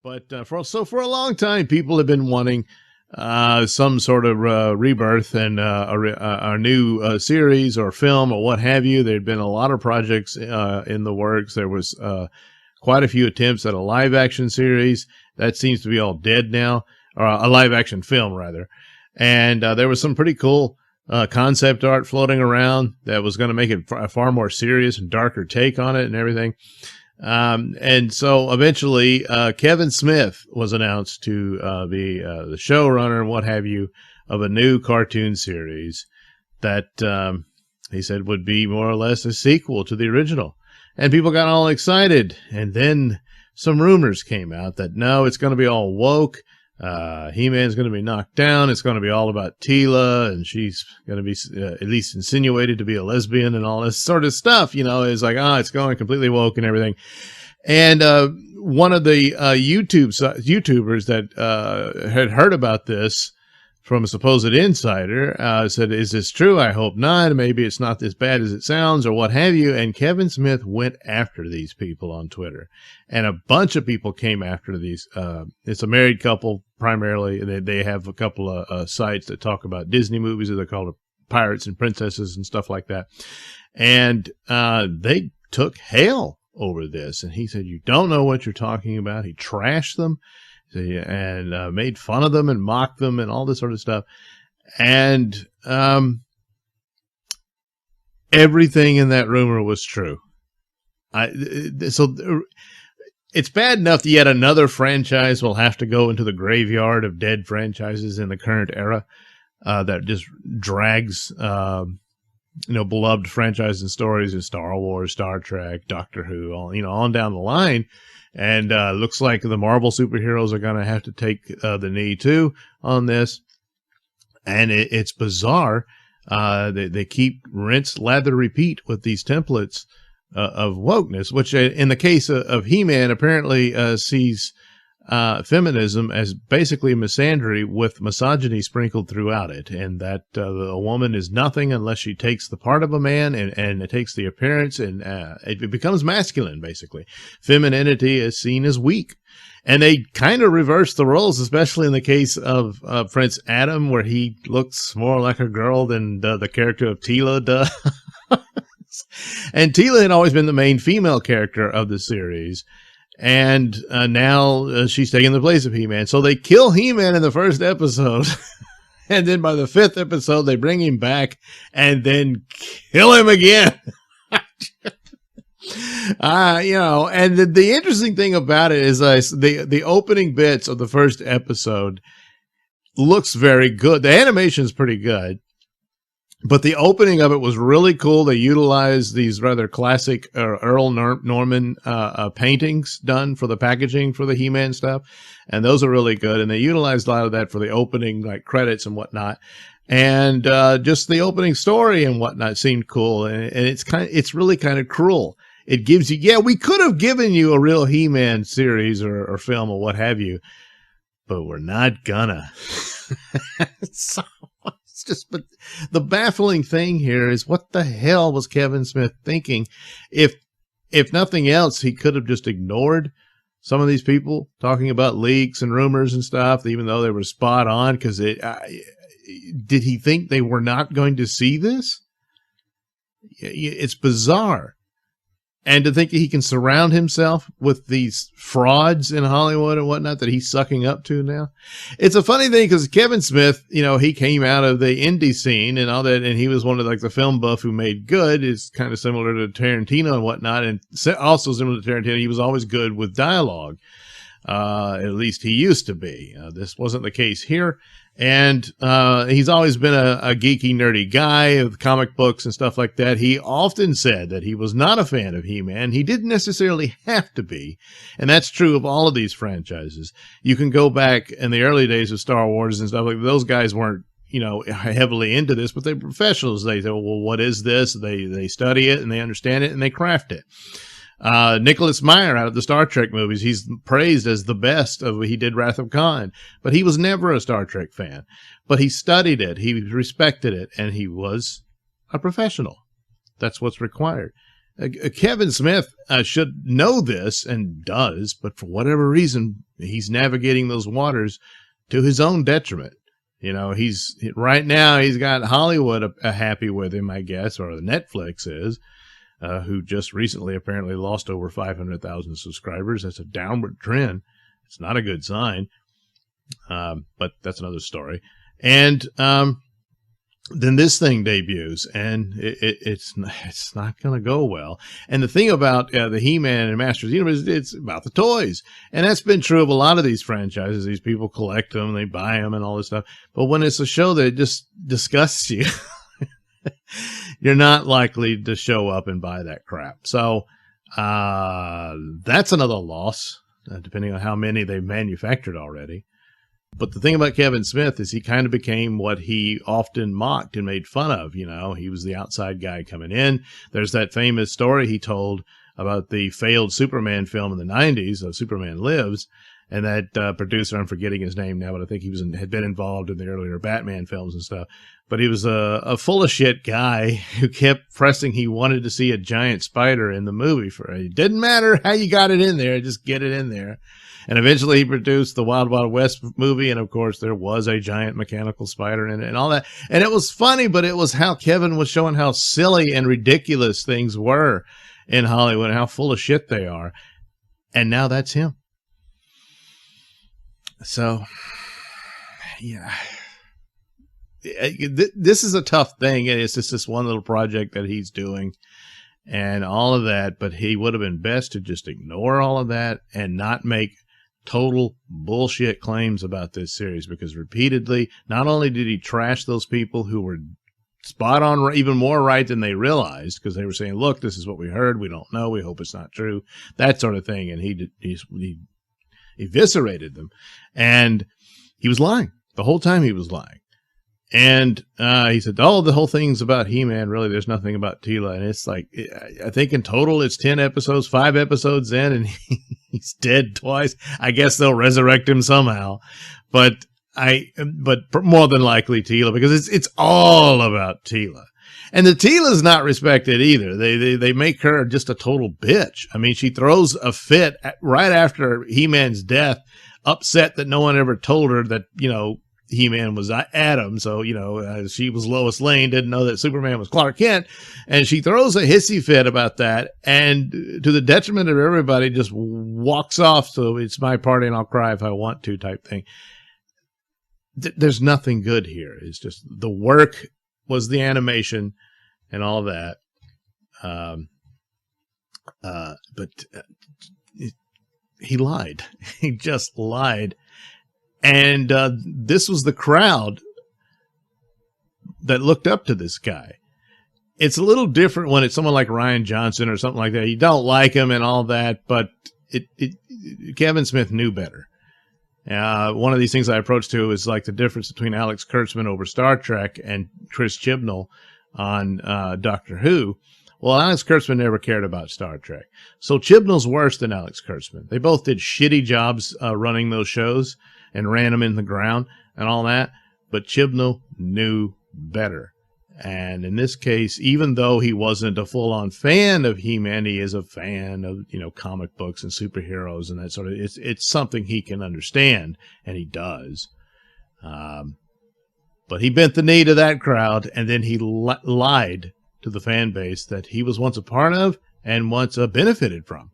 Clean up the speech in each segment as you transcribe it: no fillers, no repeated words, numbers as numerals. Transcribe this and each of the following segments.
But for a long time, people have been wanting some sort of rebirth and a new series or film or what have you. There'd been a lot of projects in the works. There was quite a few attempts at a live action series. That seems to be all dead now, or a live action film rather. And there was some pretty cool concept art floating around that was going to make it a far more serious and darker take on it and everything. And so eventually, Kevin Smith was announced to be the showrunner and what have you of a new cartoon series that he said would be more or less a sequel to the original. And people got all excited. And then some rumors came out that no, it's going to be all woke. He-Man's going to be knocked down. It's going to be all about Teela, and she's going to be at least insinuated to be a lesbian and all this sort of stuff. You know, it's like, it's going completely woke and everything. And one of the YouTubers that had heard about this from a supposed insider said, "Is this true? I hope not. Maybe it's not as bad as it sounds, or what have you." And Kevin Smith went after these people on Twitter, and a bunch of people came after these. It's a married couple primarily. They have a couple of sites that talk about Disney movies, that are called Pirates and Princesses and stuff like that. And they took hail over this. And he said, "You don't know what you're talking about." He trashed them and made fun of them and mocked them and all this sort of stuff. And everything in that rumor was true. So it's bad enough that yet another franchise will have to go into the graveyard of dead franchises in the current era that just drags beloved franchises and stories in Star Wars, Star Trek, Doctor Who, on down the line. And looks like the Marvel superheroes are going to have to take the knee too on this. And it's bizarre. They keep rinse, lather, repeat with these templates of wokeness, which in the case of He-Man apparently sees feminism as basically misandry with misogyny sprinkled throughout it, and that a woman is nothing unless she takes the part of a man and it takes the appearance, and it becomes masculine, basically. Femininity is seen as weak. And they kind of reverse the roles, especially in the case of Prince Adam, where he looks more like a girl than the character of Teela does. And Teela had always been the main female character of the series. And now she's taking the place of He-Man. So they kill He-Man in the first episode. And then by the fifth episode, they bring him back and then kill him again. And the interesting thing about it is the opening bits of the first episode looks very good. The animation is pretty good. But the opening of it was really cool. They utilized these rather classic Earl Norman paintings done for the packaging for the He-Man stuff, and those are really good. And they utilized a lot of that for the opening, like credits and whatnot. And just the opening story and whatnot seemed cool. And it's really kind of cruel. It gives you, we could have given you a real He-Man series or film or what have you, but we're not gonna. So. But the baffling thing here is, what the hell was Kevin Smith thinking? If nothing else, he could have just ignored some of these people talking about leaks and rumors and stuff, even though they were spot on. Because did he think they were not going to see this? It's bizarre. And to think that he can surround himself with these frauds in Hollywood and whatnot that he's sucking up to now. It's a funny thing because Kevin Smith, he came out of the indie scene and all that, and he was one of the film buff who made good. Is kind of similar to Tarantino and whatnot, and also similar to Tarantino. He was always good with dialogue. At least he used to be. This wasn't the case here. And he's always been a geeky, nerdy guy with comic books and stuff like that. He often said that he was not a fan of He-Man. He didn't necessarily have to be. And that's true of all of these franchises. You can go back in the early days of Star Wars and stuff like that. Those guys weren't, heavily into this, but they're professionals. They say, well, what is this? They study it and they understand it and they craft it. Nicholas Meyer out of the Star Trek movies, he's praised as the best of, he did Wrath of Khan, but he was never a Star Trek fan, but he studied it, he respected it, and he was a professional. That's what's required. Kevin Smith should know this and does, but for whatever reason, he's navigating those waters to his own detriment. You know, right now he's got Hollywood happy with him, I guess, or Netflix is, who just recently apparently lost over 500,000 subscribers. That's a downward trend. It's not a good sign, but that's another story. And then this thing debuts, and it's not going to go well. And the thing about the He-Man and Masters of the Universe, it's about the toys. And that's been true of a lot of these franchises. These people collect them, they buy them and all this stuff. But when it's a show that just disgusts you, you're not likely to show up and buy that crap. So that's another loss, depending on how many they've manufactured already. But the thing about Kevin Smith is he kind of became what he often mocked and made fun of. You know, he was the outside guy coming in. There's that famous story he told about the failed Superman film in the 90s of Superman Lives. And that producer, I'm forgetting his name now, but I think he had been involved in the earlier Batman films and stuff. But he was a full of shit guy who kept pressing he wanted to see a giant spider in the movie. It didn't matter how you got it in there, just get it in there. And eventually he produced the Wild Wild West movie, and of course there was a giant mechanical spider in it and all that. And it was funny, but it was how Kevin was showing how silly and ridiculous things were in Hollywood and how full of shit they are. And now that's him. So, yeah. This is a tough thing, and it's just this one little project that he's doing and all of that, but he would have been best to just ignore all of that and not make total bullshit claims about this series, because repeatedly, not only did he trash those people who were spot on, even more right than they realized, because they were saying, look, this is what we heard, we don't know, we hope it's not true, that sort of thing, and he eviscerated them, and he was lying the whole time. He was lying. And he said, oh, the whole thing's about He-Man. Really, there's nothing about Teela. And it's like, I think in total it's 10 episodes, 5 episodes in, and he's dead twice. I guess they'll resurrect him somehow. But more than likely Teela, because it's all about Teela. And the Teela's not respected either. They make her just a total bitch. I mean, she throws a fit right after He-Man's death, upset that no one ever told her that, you know, He-Man was Adam, so, you know, she was Lois Lane, didn't know that Superman was Clark Kent, and she throws a hissy fit about that, and to the detriment of everybody, just walks off, so it's my party and I'll cry if I want to type thing. There's nothing good here. It's just the work was the animation and all that. But he lied. He just lied. And this was the crowd that looked up to this guy. It's a little different when it's someone like Rian Johnson or something like that. You don't like him and all that, but Kevin Smith knew better. One of these things I approached to is like the difference between Alex Kurtzman over Star Trek and Chris Chibnall on Doctor Who. Well, Alex Kurtzman never cared about Star Trek. So Chibnall's worse than Alex Kurtzman. They both did shitty jobs running those shows and ran them in the ground and all that. But Chibnall knew better. And in this case, even though he wasn't a full-on fan of He-Man, he is a fan of, you know, comic books and superheroes and that sort of. It's something he can understand, and he does. But he bent the knee to that crowd, and then he lied to the fan base that he was once a part of and once benefited from.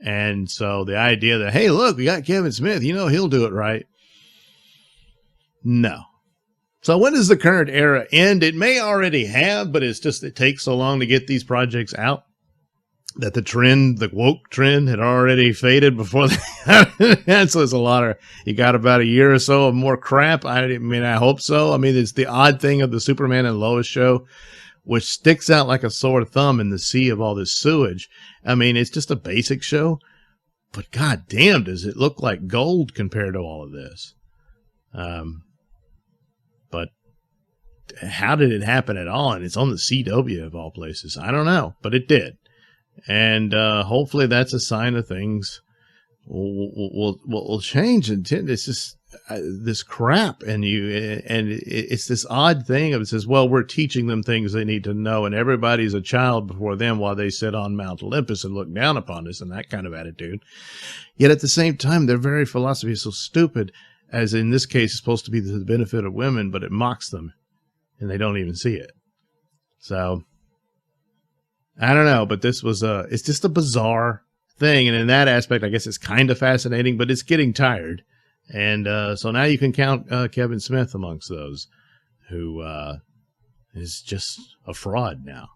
And so the idea that, hey, look, we got Kevin Smith, you know, he'll do it right. No. So when does the current era end? It may already have, but it's just it takes so long to get these projects out that the woke trend had already faded before that. So it's a lot of, you got about a year or so of more crap. I mean, I hope so. I mean, it's the odd thing of the Superman and Lois show, which sticks out like a sore thumb in the sea of all this sewage. I mean, it's just a basic show, but god damn, does it look like gold compared to all of this. But how did it happen at all? And it's on the CW of all places. I don't know, but it did. And hopefully that's a sign of things will change. And it's just, this crap, and it's this odd thing of, it says, well, we're teaching them things they need to know, and everybody's a child before them while they sit on Mount Olympus and look down upon us, and that kind of attitude. Yet at the same time, their very philosophy is so stupid, as in this case, it's supposed to be to the benefit of women, but it mocks them, and they don't even see it. So I don't know, but this was it's just a bizarre thing, and in that aspect, I guess it's kind of fascinating, but it's getting tired. And so now you can count Kevin Smith amongst those who is just a fraud now.